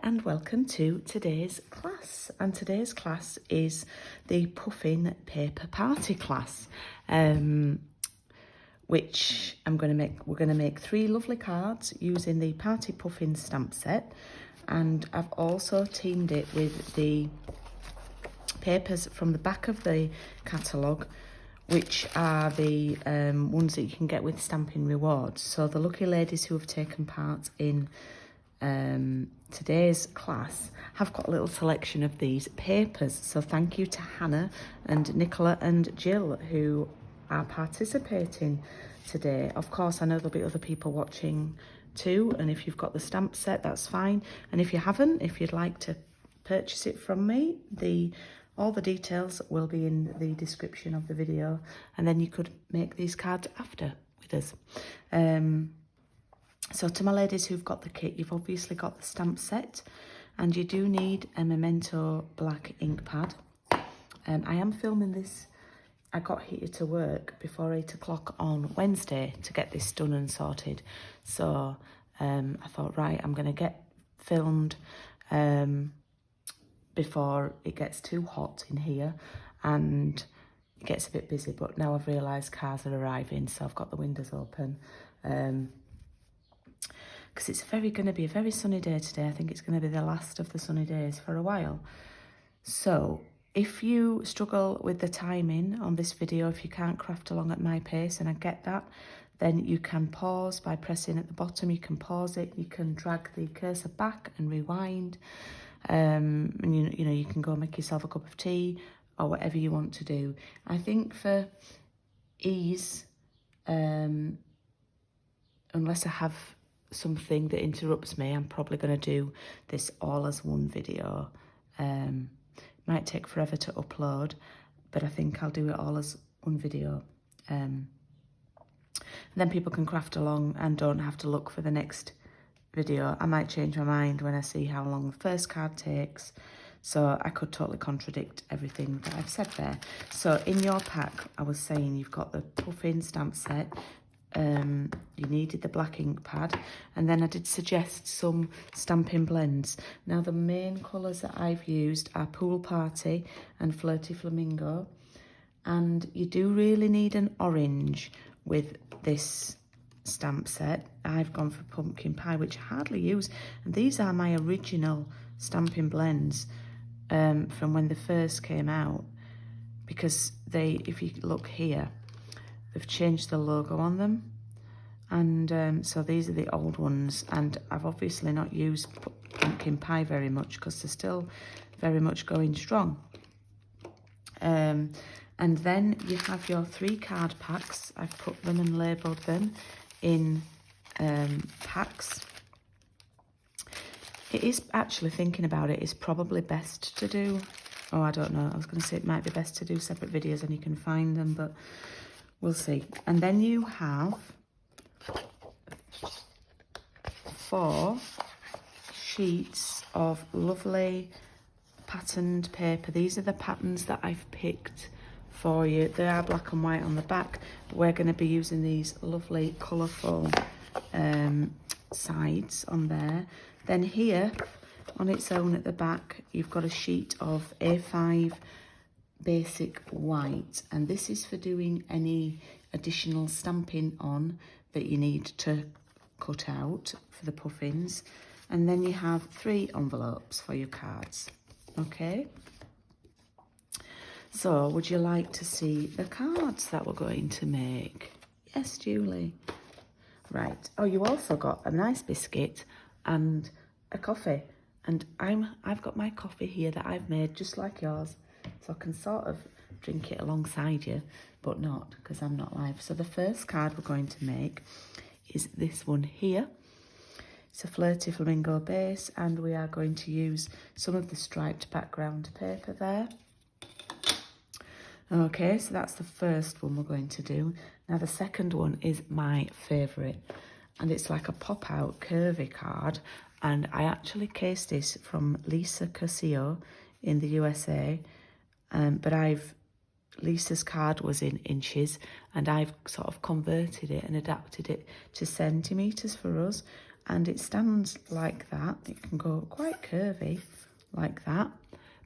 and welcome to today's class. And today's class is the Puffin Paper Party class, which we're going to make 3 lovely cards using the Party Puffins stamp set. And I've also teamed it with the papers from the back of the catalogue, which are the ones that you can get with Stampin' Rewards. So the lucky ladies who have taken part in today's class have got a little selection of these papers. So thank you to Hannah and Nicola and Jill who are participating today. Of course, I know there'll be other people watching too, and if you've got the stamp set, that's fine. And if you haven't, if you'd like to purchase it from me, all the details will be in the description of the video, and then you could make these cards after with us. So to my ladies who've got the kit, you've obviously got the stamp set, and you do need a Memento black ink pad. I am filming this. I got here to work before 8 o'clock on Wednesday to get this done and sorted. So I thought, right, I'm going to get filmed before it gets too hot in here and it gets a bit busy. But now I've realised cars are arriving, so I've got the windows open. Because it's going to be a very sunny day today. I think it's going to be the last of the sunny days for a while. So if you struggle with the timing on this video, if you can't craft along at my pace, and I get that, then you can pause by pressing at the bottom. You can pause it, you can drag the cursor back and rewind. And you know, you can go make yourself a cup of tea or whatever you want to do. I think for ease, unless I have something that interrupts me, I'm probably going to do this all as one video. Might take forever to upload, but I think I'll do it all as one video. And then people can craft along and don't have to look for the next video. I might change my mind when I see how long the first card takes, so I could totally contradict everything that I've said there. So in your pack, I was saying you've got the Puffin stamp set, you needed the black ink pad, and then I did suggest some stamping blends. Now the main colours that I've used are Pool Party and Flirty Flamingo, and you do really need an orange with this stamp set. I've gone for Pumpkin Pie, which I hardly use, and these are my original stamping blends from when they first came out, because if you look here, they've changed the logo on them, and so these are the old ones, and I've obviously not used Pumpkin Pie very much because they're still very much going strong. And then you have your 3 card packs. I've put them and labelled them in packs. It is actually, thinking about it, is probably best to do, oh, I don't know, I was going to say it might be best to do separate videos and you can find them, but we'll see. And then you have 4 sheets of lovely patterned paper. These are the patterns that I've picked for you. They are black and white on the back, but we're going to be using these lovely colourful sides on there. Then here, on its own at the back, you've got a sheet of A5 basic white, and this is for doing any additional stamping on that you need to cut out for the puffins. And then you have 3 envelopes for your cards. Okay, so would you like to see the cards that we're going to make? Yes, Julie. Right. Oh, you also got a nice biscuit and a coffee, and I've got my coffee here that I've made just like yours, so I can sort of drink it alongside you, but not because I'm not live. So the first card we're going to make is this one here. It's a Flirty Flamingo base, and we are going to use some of the striped background paper there. Okay, so that's the first one we're going to do. Now the second one is my favourite, and it's like a pop-out curvy card, and I actually cased this from Lisa Curcio in the USA, but Lisa's card was in inches, and I've sort of converted it and adapted it to centimetres for us. and it stands like that. It can go quite curvy like that,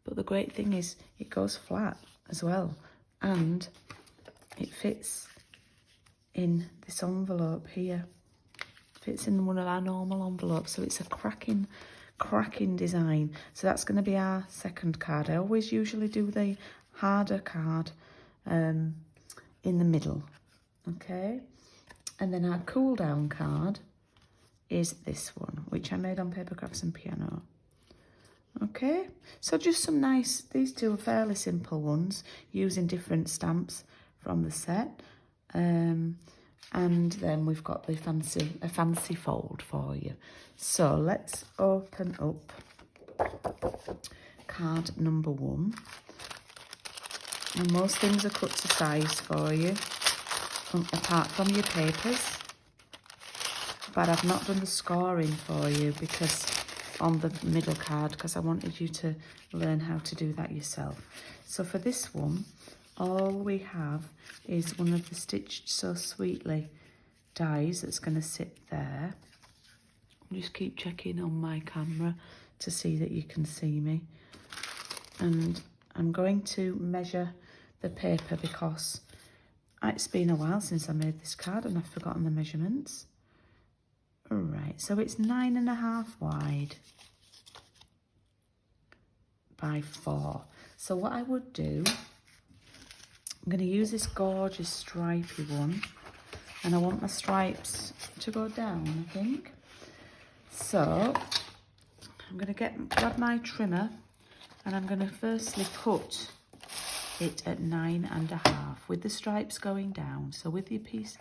but the great thing is it goes flat as well, and it fits in this envelope here. Fits in one of our normal envelopes, so it's a cracking design. So that's going to be our second card. I always usually do the harder card in the middle, okay? And then our cool down card is this one, which I made on Paper Crafts and Piano. Okay, so just some nice, these two are fairly simple ones, using different stamps from the set. And then we've got the fancy fold for you. So let's open up card number 1. And most things are cut to size for you, apart from your papers. But I've not done the scoring for you because on the middle card, because I wanted you to learn how to do that yourself. So for this one, all we have is one of the Stitched So Sweetly dies that's going to sit there. Just keep checking on my camera to see that you can see me. And I'm going to measure the paper because it's been a while since I made this card and I've forgotten the measurements. All right, so it's 9.5 wide by 4. So what I would do, I'm going to use this gorgeous stripy one, and I want my stripes to go down, I think. So I'm going to grab my trimmer, and I'm going to firstly cut it at 9.5 with the stripes going down. So with your piece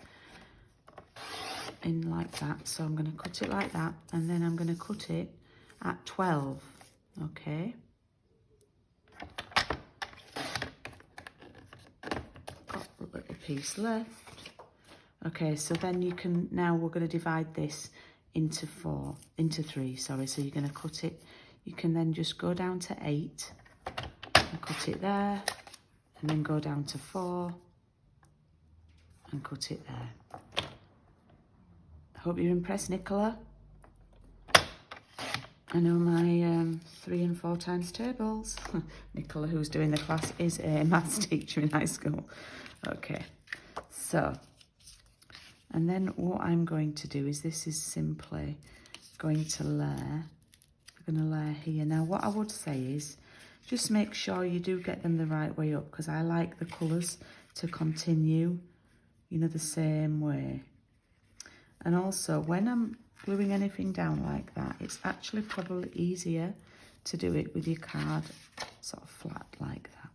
in like that, so I'm going to cut it like that, and then I'm going to cut it at 12, okay? Got a little piece left. Okay, so then you can, now we're going to divide this into 3, sorry. So you're going to cut it, you can then just go down to 8 and cut it there, and then go down to 4 and cut it there. I hope you're impressed, Nicola. I know my 3 and 4 times tables. Nicola, who's doing the class, is a maths teacher in high school. Okay, so, and then what I'm going to do is, this is simply going to layer. I'm going to layer here. Now, what I would say is, just make sure you do get them the right way up, because I like the colours to continue, you know, the same way. And also, when I'm gluing anything down like that, it's actually probably easier to do it with your card sort of flat like that.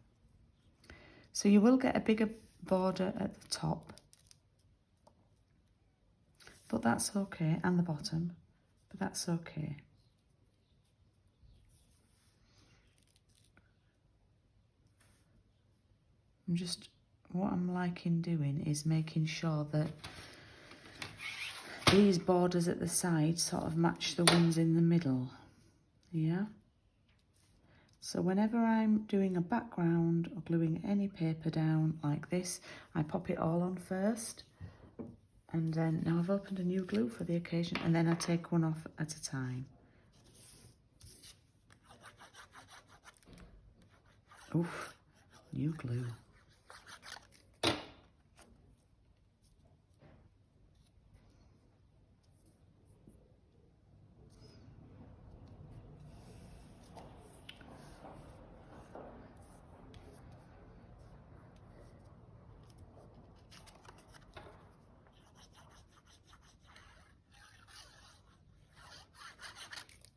So you will get a bigger border at the top, but that's okay, and the bottom, but that's okay. What I'm liking doing is making sure that these borders at the side sort of match the ones in the middle, yeah? So whenever I'm doing a background or gluing any paper down like this, I pop it all on first, and then, now I've opened a new glue for the occasion, and then I take one off at a time. Oof, new glue.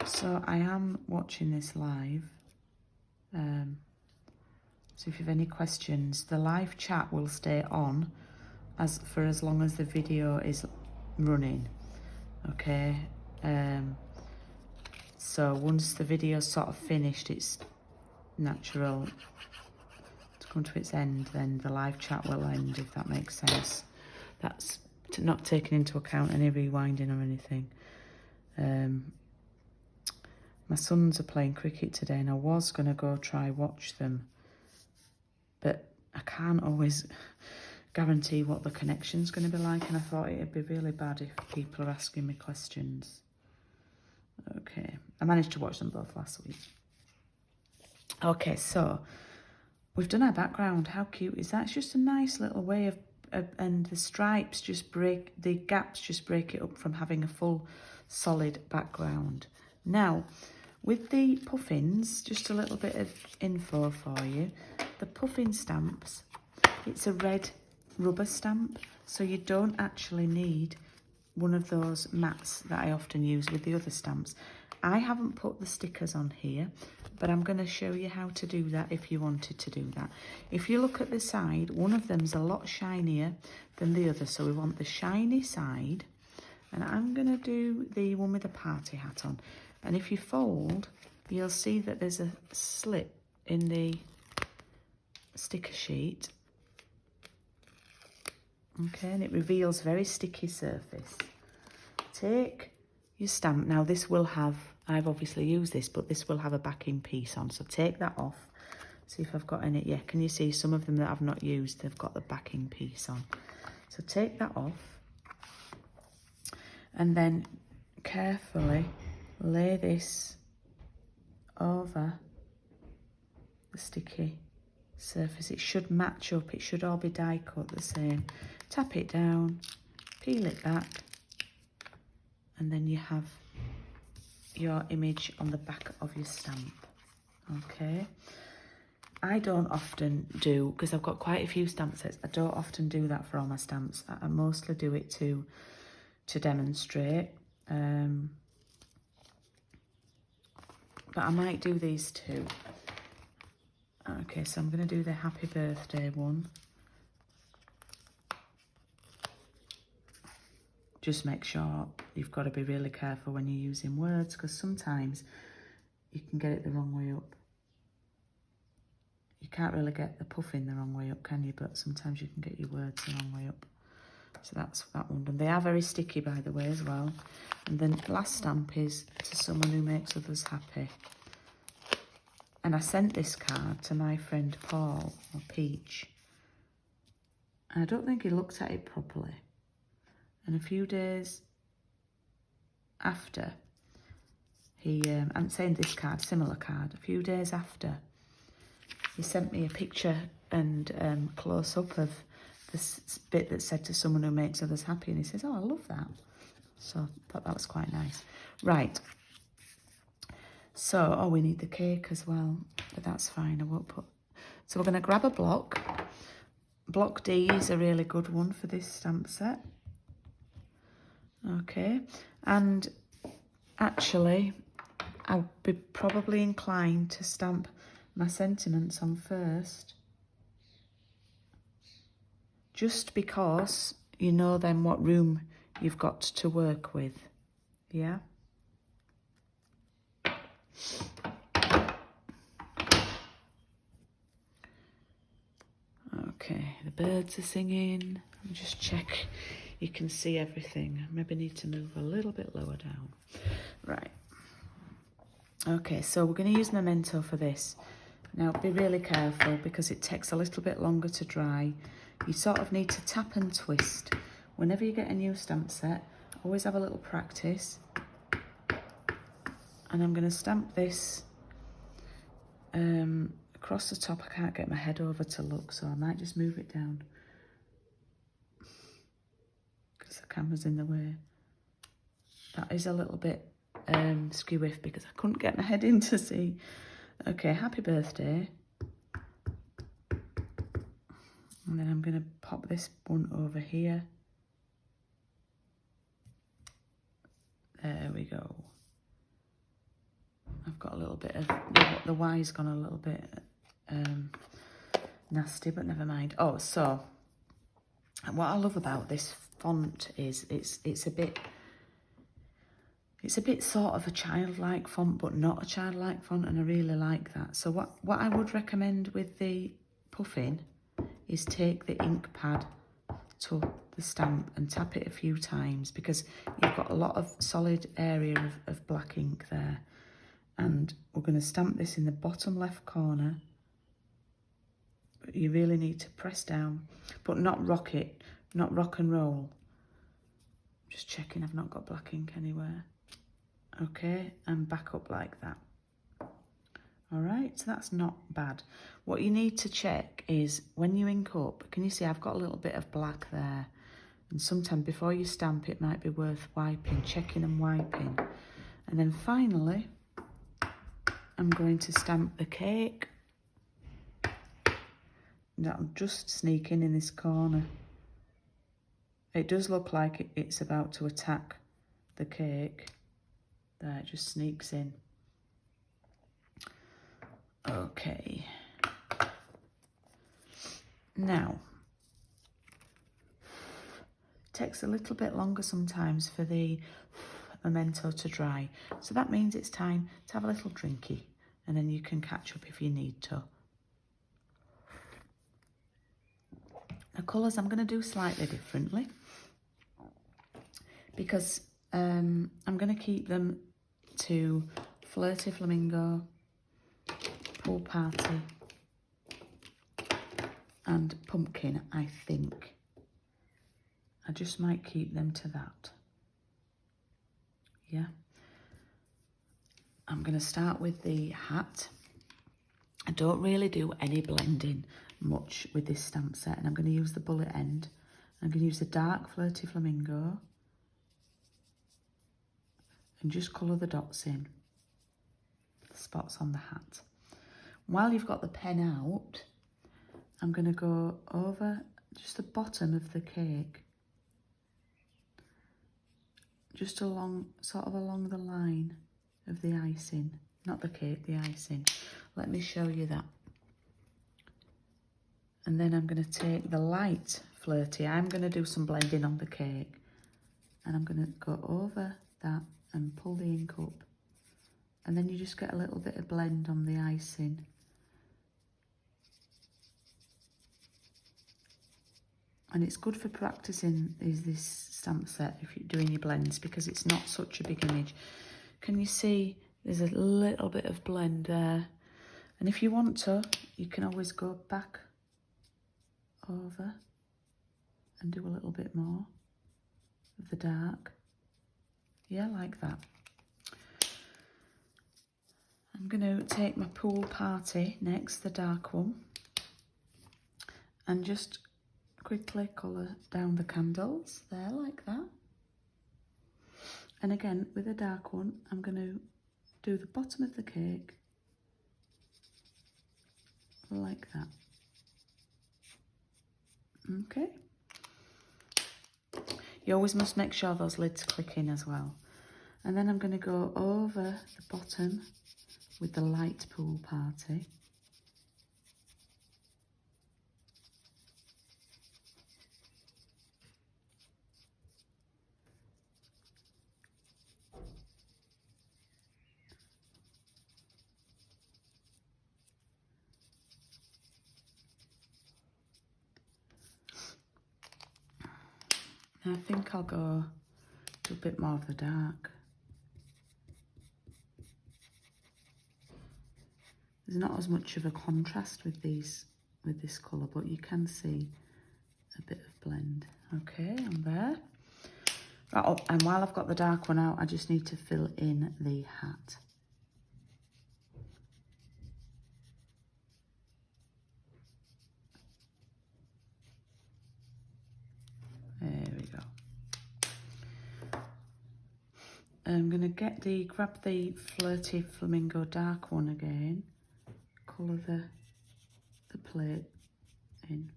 So I am watching this live, so if you have any questions, the live chat will stay on for as long as the video is running, okay? So once the video's sort of finished, it's natural to come to its end, then the live chat will end, if that makes sense. That's not taking into account any rewinding or anything. My sons are playing cricket today, and I was going to go try watch them, but I can't always guarantee what the connection's going to be like, and I thought it'd be really bad if people are asking me questions. Okay, I managed to watch them both last week. Okay, so we've done our background. How cute is that? It's just a nice little way of and the stripes just break, the gaps just break it up from having a full solid background. Now, with the puffins, just a little bit of info for you. The puffin stamps, it's a red rubber stamp, so you don't actually need one of those mats that I often use with the other stamps. I haven't put the stickers on here, but I'm going to show you how to do that if you wanted to do that. If you look at the side, one of them's a lot shinier than the other, so we want the shiny side, and I'm going to do the one with the party hat on. And if you fold, you'll see that there's a slit in the sticker sheet. Okay, and it reveals very sticky surface. Take your stamp. Now this will have, I've obviously used this, but this will have a backing piece on. So take that off. See if I've got any. Yeah, can you see some of them that I've not used? They've got the backing piece on. So take that off. And then carefully lay this over the sticky surface. It should match up. It should all be die cut the same. Tap it down, peel it back, and then you have your image on the back of your stamp. Okay, I don't often do, because I've got quite a few stamp sets, I don't often do that for all my stamps. I mostly do it to demonstrate, but I might do these too. Okay, so I'm going to do the happy birthday one. Just make sure you've got to be really careful when you're using words, because sometimes you can get it the wrong way up. You can't really get the puffin the wrong way up, can you? But sometimes you can get your words the wrong way up. So that's that one done. They are very sticky, by the way, as well. And then the last stamp is to someone who makes others happy. And I sent this card to my friend Paul, or Peach. And I don't think he looked at it properly. And a few days after, I'm saying this card, similar card, a few days after, he sent me a picture and close-up of this bit that said to someone who makes others happy. And he says, oh, I love that. So I thought that was quite nice. Right. So, oh, we need the cake as well, but that's fine. I won't put... So we're going to grab a block. Block D is a really good one for this stamp set. Okay, and actually, I'll be probably inclined to stamp my sentiments on first, just because you know then what room you've got to work with, yeah? Okay, the birds are singing. I'll just check you can see everything. Maybe need to move a little bit lower down. Right. Okay, so we're going to use Memento for this. Now, be really careful because it takes a little bit longer to dry. You sort of need to tap and twist. Whenever you get a new stamp set, always have a little practice. And I'm going to stamp this across the top. I can't get my head over to look, so I might just move it down, because the camera's in the way. That is a little bit skew-iff because I couldn't get my head in to see. Okay, happy birthday. And then I'm going to pop this one over here. There we go. I've got a little bit of, the Y's gone a little bit nasty, but never mind. Oh, so what I love about this font is it's a bit sort of a childlike font, but not a childlike font, and I really like that. So what I would recommend with the puffin is take the ink pad to the stamp and tap it a few times, because you've got a lot of solid area of black ink there. And we're going to stamp this in the bottom left corner. But you really need to press down, but not rock it, not rock and roll. Just checking I've not got black ink anywhere. okay, and back up like that. All right, so that's not bad. What you need to check is when you ink up, can you see I've got a little bit of black there? And sometimes before you stamp, it might be worth wiping, checking and wiping. And then finally, I'm going to stamp the cake. That'll just sneak in this corner. It does look like it's about to attack the cake. There, it just sneaks in. Okay. Now, it takes a little bit longer sometimes for the memento to dry. So that means it's time to have a little drinky, and then you can catch up if you need to. The colours I'm going to do slightly differently because I'm going to keep them to Flirty Flamingo, Pool Party and Pumpkin, I think. I just might keep them to that. Yeah. I'm going to start with the hat. I don't really do any blending much with this stamp set, and I'm going to use the bullet end. I'm going to use the dark Flirty Flamingo and just colour the dots in, the spots on the hat. While you've got the pen out, I'm going to go over just the bottom of the cake, just along, sort of along the line of the icing, not the cake, the icing. Let me show you that. And then I'm going to take the light Flirty. I'm going to do some blending on the cake, and I'm going to go over that and pull the ink up, and then you just get a little bit of blend on the icing. And it's good for practicing this stamp set if you're doing your blends, because it's not such a big image. Can you see there's a little bit of blend there? And if you want to, you can always go back over and do a little bit more of the dark. Yeah, like that. I'm going to take my Pool Party next, the dark one, and just quickly colour down the candles there like that. And again, with the dark one, I'm going to do the bottom of the cake like that. Okay. You always must make sure those lids click in as well. And then I'm going to go over the bottom with the light Pool Party. I think I'll go to a bit more of the dark. There's not as much of a contrast with this colour, but you can see a bit of blend. Okay, I'm there. Right, oh, and while I've got the dark one out, I just need to fill in the hat. There we go. I'm going to grab the Flirty Flamingo dark one again, colour the plate in.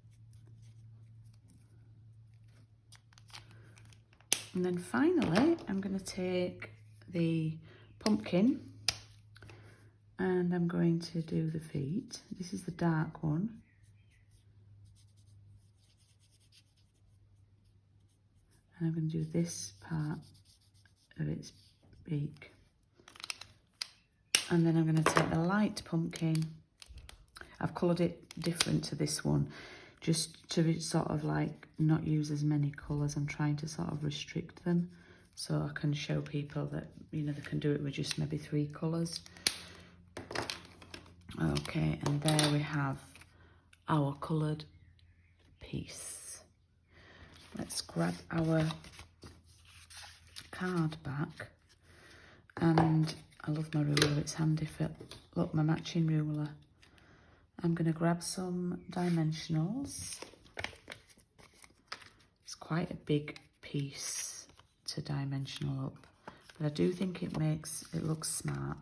And then finally, I'm going to take the pumpkin and I'm going to do the feet. This is the dark one. And I'm going to do this part of its beak. And then I'm going to take the light pumpkin. I've coloured it different to this one, just to sort of like not use as many colours. I'm trying to sort of restrict them so I can show people that, you know, they can do it with just maybe 3 colours. Okay, and there we have our coloured piece. Let's grab our card back And I love my ruler, it's handy for, look, my matching ruler. I'm going to grab some dimensionals. It's quite a big piece to dimensional up, but I do think it makes it look smart.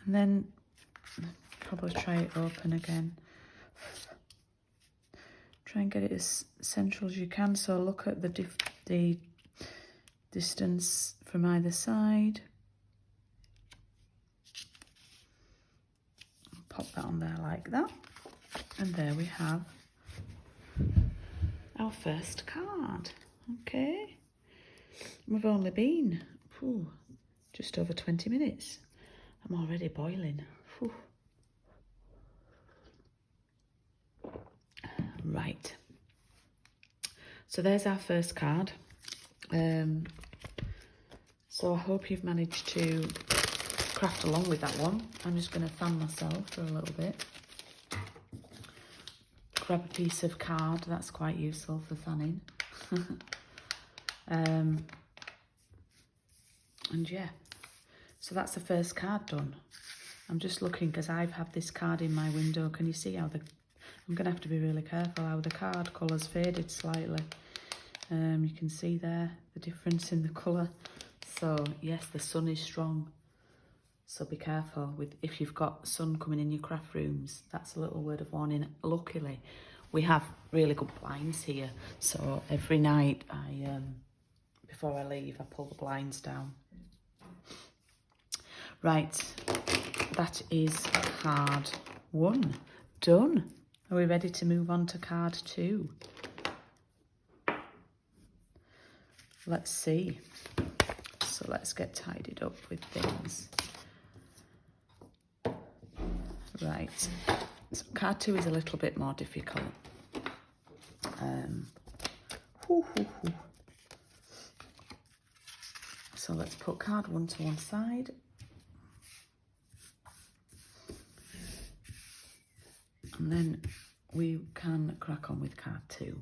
And then probably try it open again. Try and get it as central as you can. So look at the distance from either side. Pop that on there like that. And there we have our first card. Okay. We've only been just over 20 minutes. I'm already boiling. Whew. Right. So there's our first card. So I hope you've managed to craft along with that one. I'm just going to fan myself for a little bit. Grab a piece of card, that's quite useful for fanning. And yeah, so that's the first card done. I'm just looking because I've had this card in my window. Can you see how I'm going to have to be really careful how the card colour's faded slightly. You can see there the difference in the colour. So yes, the sun is strong. So be careful with if you've got sun coming in your craft rooms. That's a little word of warning. Luckily, we have really good blinds here. So every night before I leave, I pull the blinds down. Right, that is card 1 done. Are we ready to move on to card 2? Let's see. So let's get tidied up with things. Right, so card 2 is a little bit more difficult. So let's put card 1 to one side. And then we can crack on with card 2.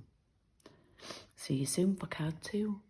See you soon for card 2.